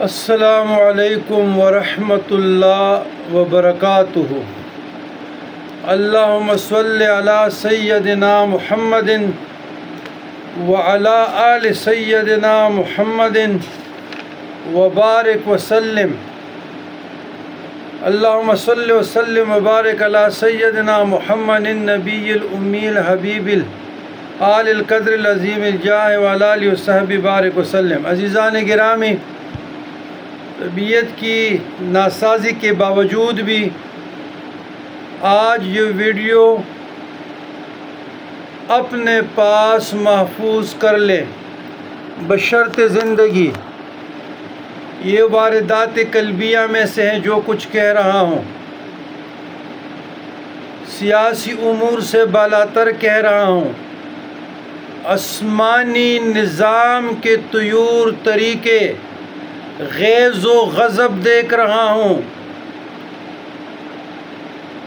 السلام علیکم ورحمۃ اللہ وبرکاتہ۔ اللہم صلی علی سیدنا محمد وعلی آل سیدنا محمد وبارک وسلم۔ اللہم صلی وسلم وبارک علی سیدنا محمد النبی الامی الحبیب آل القدر العظیم الجاہ وعلی آلہ وصحبہ بارک وسلم۔ عزیزان گرامی، طبیعت کی ناسازی کے باوجود بھی آج یہ ویڈیو اپنے پاس محفوظ کر لیں بشرط زندگی۔ یہ واردات قلبیہ میں سے ہیں جو کچھ کہہ رہا ہوں، سیاسی امور سے بالاتر کہہ رہا ہوں، آسمانی نظام کے طیور طریقے غیظ و غضب دیکھ رہا ہوں۔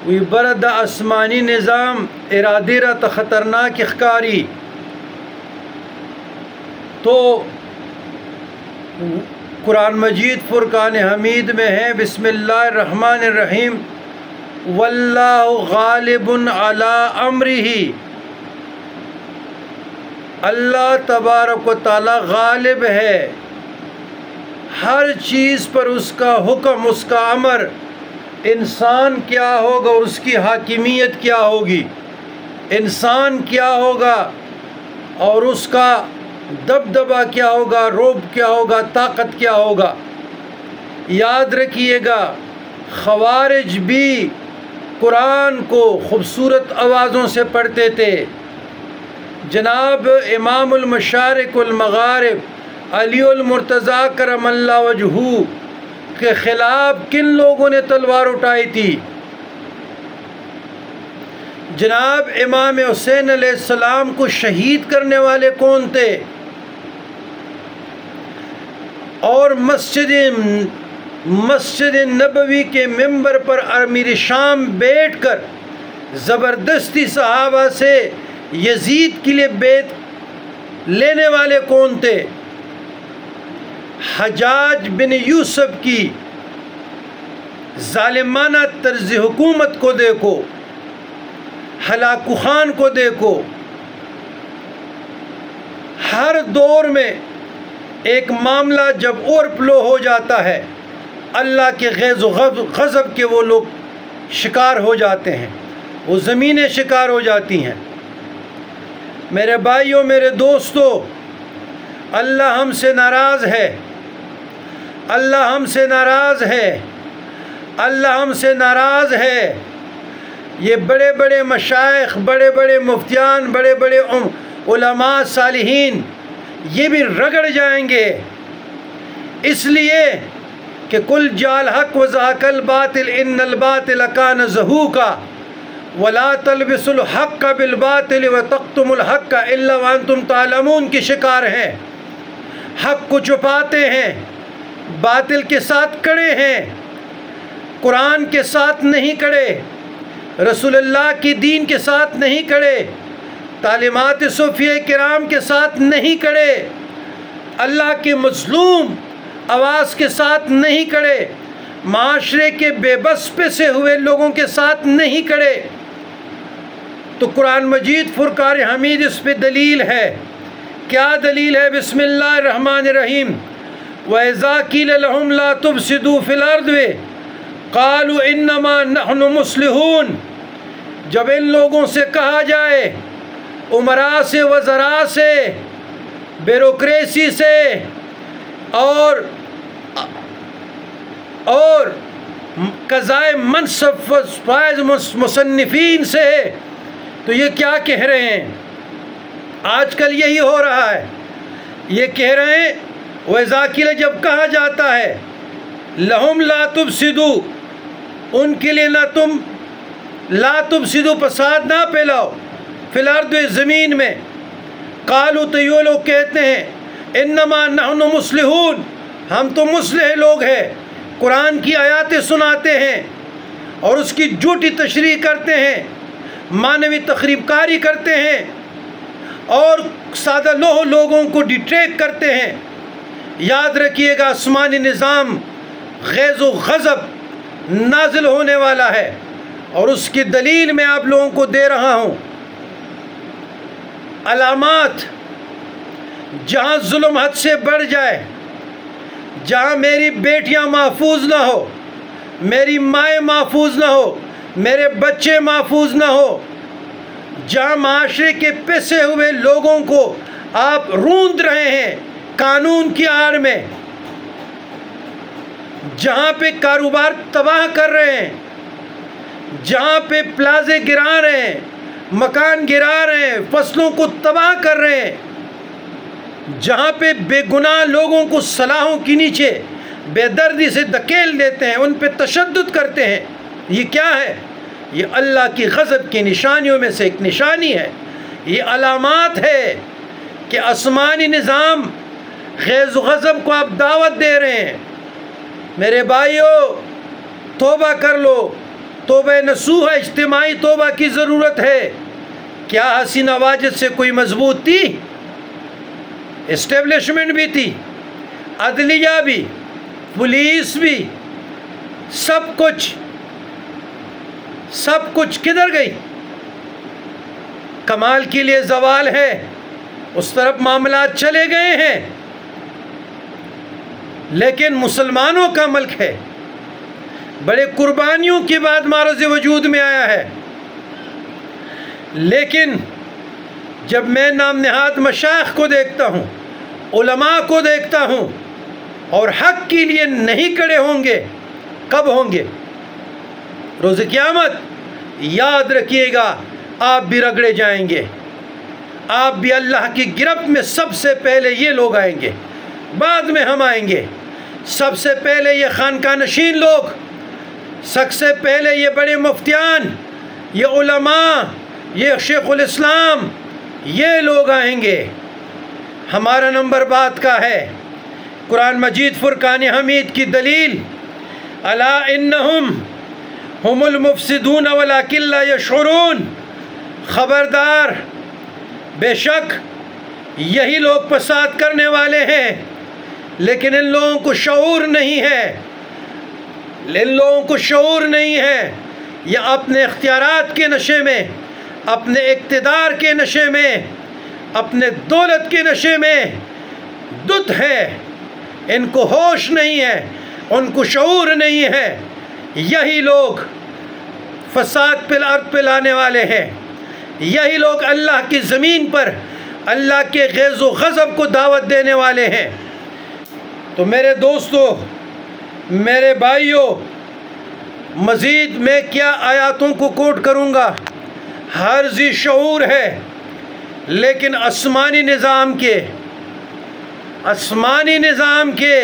وی برد آسمانی نظام ارادی را خطرناک اخکاری تو قرآن مجید فرقان حمید میں ہے، بسم اللہ الرحمن الرحیم، واللہ غالب علی امرہ۔ اللہ تبارک و تعالی غالب ہے ہر چیز پر، اس کا حکم، اس کا امر، انسان کیا ہوگا اور اس کی حاکمیت کیا ہوگی، انسان کیا ہوگا اور اس کا دبدبہ کیا ہوگا، رعب کیا ہوگا، طاقت کیا ہوگا۔ یاد رکھیے گا، خوارج بھی قرآن کو خوبصورت آوازوں سے پڑھتے تھے۔ جناب امام المشارق والمغارب علی المرتضیٰ کرم اللہ وجہہ کے خلاف کن لوگوں نے تلوار اٹھائی تھی؟ جناب امام حسین علیہ السلام کو شہید کرنے والے کون تھے؟ اور مسجد نبوی کے ممبر پر امیر شام بیٹھ کر زبردستی صحابہ سے یزید کے لیے بیعت لینے والے کون تھے؟ حجاج بن یوسف کی ظالمانہ طرز حکومت کو دیکھو، ہلاکو خان کو دیکھو۔ ہر دور میں ایک معاملہ جب اور پلو ہو جاتا ہے، اللہ کے غیظ و غضب کے وہ لوگ شکار ہو جاتے ہیں، وہ زمینیں شکار ہو جاتی ہیں۔ میرے بھائیوں، میرے دوستو، اللہ ہم سے ناراض ہے، اللہ ہم سے ناراض ہے، اللہ ہم سے ناراض ہے۔ یہ بڑے بڑے مشائخ، بڑے بڑے مفتیان، بڑے بڑے علماء صالحین یہ بھی رگڑ جائیں گے، اس لیے کہ کل جال حق و زہق الباطل ان الباطل کان زہوقا ولا تلبسوا الحق بالباطل وتکتموا الحق الا وانتم تعلمون کی شکار ہیں۔ حق کو چھپاتے ہیں، باطل کے ساتھ کڑے ہیں، قرآن کے ساتھ نہیں کڑے، رسول اللہ کی دین کے ساتھ نہیں کڑے، تعلیمات صوفیہ کرام کے ساتھ نہیں کڑے، اللہ کے مظلوم آواز کے ساتھ نہیں کڑے، معاشرے کے بے بس پسے ہوئے لوگوں کے ساتھ نہیں کڑے۔ تو قرآن مجید فرقان حمید اس پہ دلیل ہے۔ کیا دلیل ہے؟ بسم اللہ الرحمن الرحیم، وَإِذَا قِيلَ لَهُمْ لَا تُفْسِدُوا فِي الْأَرْضِ قَالُوا إِنَّمَا نَحْنُ مُصْلِحُونَ۔ جب ان لوگوں سے کہا جائے، امراء سے، وزراء سے، بیوروکریسی سے اور قضائے منصب فائز مصنفین سے، تو یہ کیا کہہ رہے ہیں؟ آج کل یہی ہو رہا ہے، یہ کہہ رہے ہیں وَإِذَا قِيلَ جب کہا جاتا ہے لَهُمْ لَا تُفْسِدُوا، ان کے لیے نہ تم لا تفسدوا فساد نہ پھیلاؤ، فی الارض زمین میں، قالوا تو یہ لوگ کہتے ہیں انما نحن مصلحون، ہم تو مصلح لوگ ہیں، قرآن کی آیاتیں سناتے ہیں اور اس کی جھوٹی تشریح کرتے ہیں، معنوی تخریب کاری کرتے ہیں اور سادہ لوگوں کو ڈیٹریکٹ کرتے ہیں۔ یاد رکھیے گا آسمانی نظام غیظ و غضب نازل ہونے والا ہے، اور اس کی دلیل میں آپ لوگوں کو دے رہا ہوں۔ علامات، جہاں ظلم حد سے بڑھ جائے، جہاں میری بیٹیاں محفوظ نہ ہو، میری مائیں محفوظ نہ ہو، میرے بچے محفوظ نہ ہو، جہاں معاشرے کے پسے ہوئے لوگوں کو آپ روند رہے ہیں قانون کی آڑ میں، جہاں پہ کاروبار تباہ کر رہے ہیں، جہاں پہ پلازے گرا رہے ہیں، مکان گرا رہے ہیں، فصلوں کو تباہ کر رہے ہیں، جہاں پہ بے گناہ لوگوں کو سلاخوں کے نیچے بے دردی سے دھکیل دیتے ہیں، ان پہ تشدد کرتے ہیں، یہ کیا ہے؟ یہ اللہ کی غضب کی نشانیوں میں سے ایک نشانی ہے۔ یہ علامات ہے کہ آسمانی نظام غیظ و غضب کو آپ دعوت دے رہے ہیں۔ میرے بھائیو، توبہ کر لو، توبہ نصوح، اجتماعی توبہ کی ضرورت ہے۔ کیا حسین واجد سے کوئی مضبوط تھی؟ اسٹیبلشمنٹ بھی تھی، عدلیہ بھی، پولیس بھی، سب کچھ کدھر گئی؟ کمال کے لیے زوال ہے، اس طرف معاملات چلے گئے ہیں، لیکن مسلمانوں کا ملک ہے، بڑے قربانیوں کے بعد معرض وجود میں آیا ہے۔ لیکن جب میں نام نہاد مشائخ کو دیکھتا ہوں، علماء کو دیکھتا ہوں، اور حق کے لیے نہیں کھڑے ہوں گے، کب ہوں گے؟ روز قیامت۔ یاد رکھیے گا آپ بھی رگڑے جائیں گے، آپ بھی اللہ کی گرفت میں سب سے پہلے یہ لوگ آئیں گے، بعد میں ہم آئیں گے۔ سب سے پہلے یہ خانقاہ نشین لوگ، سب سے پہلے یہ بڑے مفتیان، یہ علماء، یہ شیخ الاسلام، یہ لوگ آئیں گے۔ ہمارا نمبر بات کا ہے، قرآن مجید فرقان حمید کی دلیل، الا انہم ہم المفسدون ولکن لا یشعرون، خبردار، بے شک یہی لوگ فساد کرنے والے ہیں، لیکن ان لوگوں کو شعور نہیں ہے، ان لوگوں کو شعور نہیں ہے۔ یہ اپنے اختیارات کے نشے میں، اپنے اقتدار کے نشے میں، اپنے دولت کے نشے میں دت ہے، ان کو ہوش نہیں ہے، ان کو شعور نہیں ہے۔ یہی لوگ فساد پہ الارض پہ لانے والے ہیں، یہی لوگ اللہ کی زمین پر اللہ کے غیظ و غضب کو دعوت دینے والے ہیں۔ تو میرے دوستو، میرے بھائیوں، مزید میں کیا آیاتوں کو کوٹ کروں گا، ہر ذی شعور ہے، لیکن آسمانی نظام کے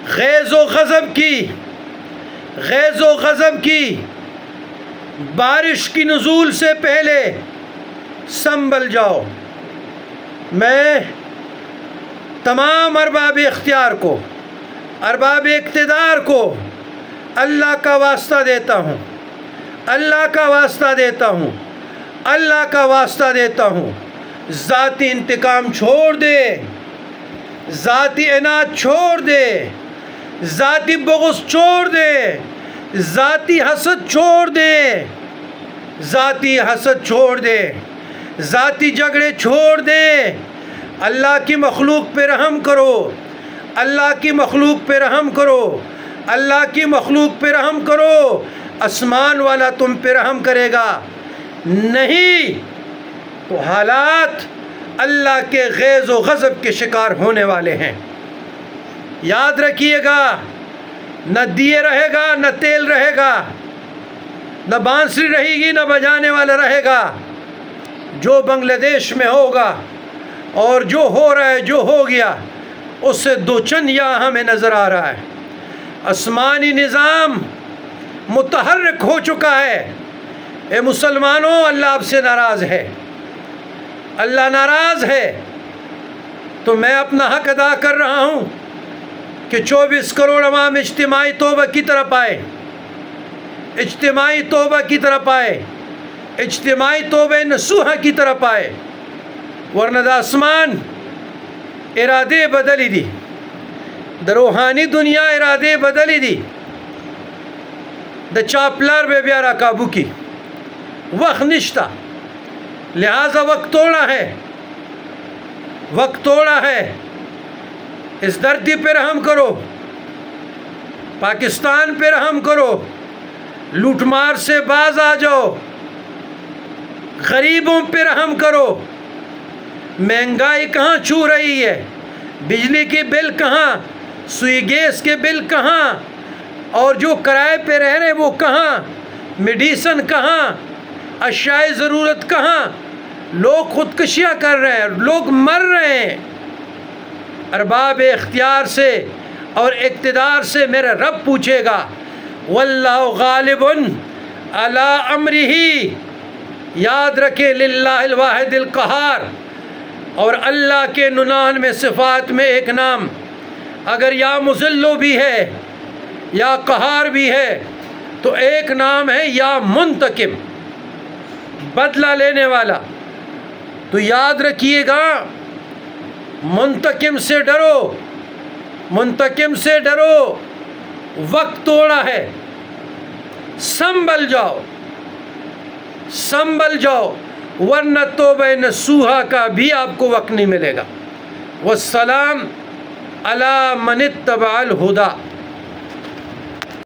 غیظ و غضب کی بارش کی نزول سے پہلے سنبھل جاؤ۔ میں تمام ارباب اختیار کو، ارباب اقتدار کو اللہ کا واسطہ دیتا ہوں، اللہ کا واسطہ دیتا ہوں، اللہ کا واسطہ دیتا ہوں، ذاتی انتقام چھوڑ دے، ذاتی عناد چھوڑ دے، ذاتی بغض چھوڑ دے، ذاتی حسد چھوڑ دے، ذاتی حسد چھوڑ دے، ذاتی جھگڑے چھوڑ دے، اللہ کی مخلوق پہ رحم کرو، اللہ کی مخلوق پہ رحم کرو، اللہ کی مخلوق پہ رحم کرو، آسمان والا تم پہ رحم کرے گا، نہیں تو حالات اللہ کے غیظ و غضب کے شکار ہونے والے ہیں۔ یاد رکھیے گا، نہ دیے رہے گا، نہ تیل رہے گا، نہ بانسری رہے گی، نہ بجانے والا رہے گا۔ جو بنگلہ دیش میں ہوگا اور جو ہو رہا ہے، جو ہو گیا، اس سے دو چند یہاں ہمیں نظر آ رہا ہے۔ آسمانی نظام متحرک ہو چکا ہے۔ اے مسلمانوں، اللہ آپ سے ناراض ہے، اللہ ناراض ہے، تو میں اپنا حق ادا کر رہا ہوں کہ 24 کروڑ عوام اجتماعی توبہ کی طرف آئے، اجتماعی توبہ کی طرف آئے، اجتماعی توبہ نصوح کی طرف آئے، ورنہ آسمان ارادے بدلی دی، د روحانی دنیا ارادے بدلی دی، د چاپلار بے بیا را قابو کی، وقت نشتا، لہذا وقت توڑا ہے، وقت توڑا ہے۔ اس دھرتی پہ رحم کرو، پاکستان پہ رحم کرو، لوٹ مار سے باز آ جاؤ، غریبوں پہ رحم کرو۔ مہنگائی کہاں چھو رہی ہے، بجلی کے بل کہاں، سوئی گیس کے بل کہاں، اور جو کرائے پہ رہ رہے وہ کہاں، میڈیسن کہاں، اشیاء ضرورت کہاں۔ لوگ خودکشیاں کر رہے ہیں، لوگ مر رہے ہیں۔ ارباب اختیار سے اور اقتدار سے میرا رب پوچھے گا، واللہ غالب علی امرہ، یاد رکھے للہ الواحد القہار۔ اور اللہ کے 99 صفات میں ایک نام اگر یا مذلو بھی ہے یا قہار بھی ہے تو ایک نام ہے یا منتقم، بدلہ لینے والا۔ تو یاد رکھیے گا، منتقم سے ڈرو، منتقم سے ڈرو، وقت توڑا ہے، سنبھل جاؤ، سنبھل جاؤ، ورنہ توبہ نصوحہ کا بھی آپ کو وقت نہیں ملے گا۔ والسلام علی من اتبع الہدی۔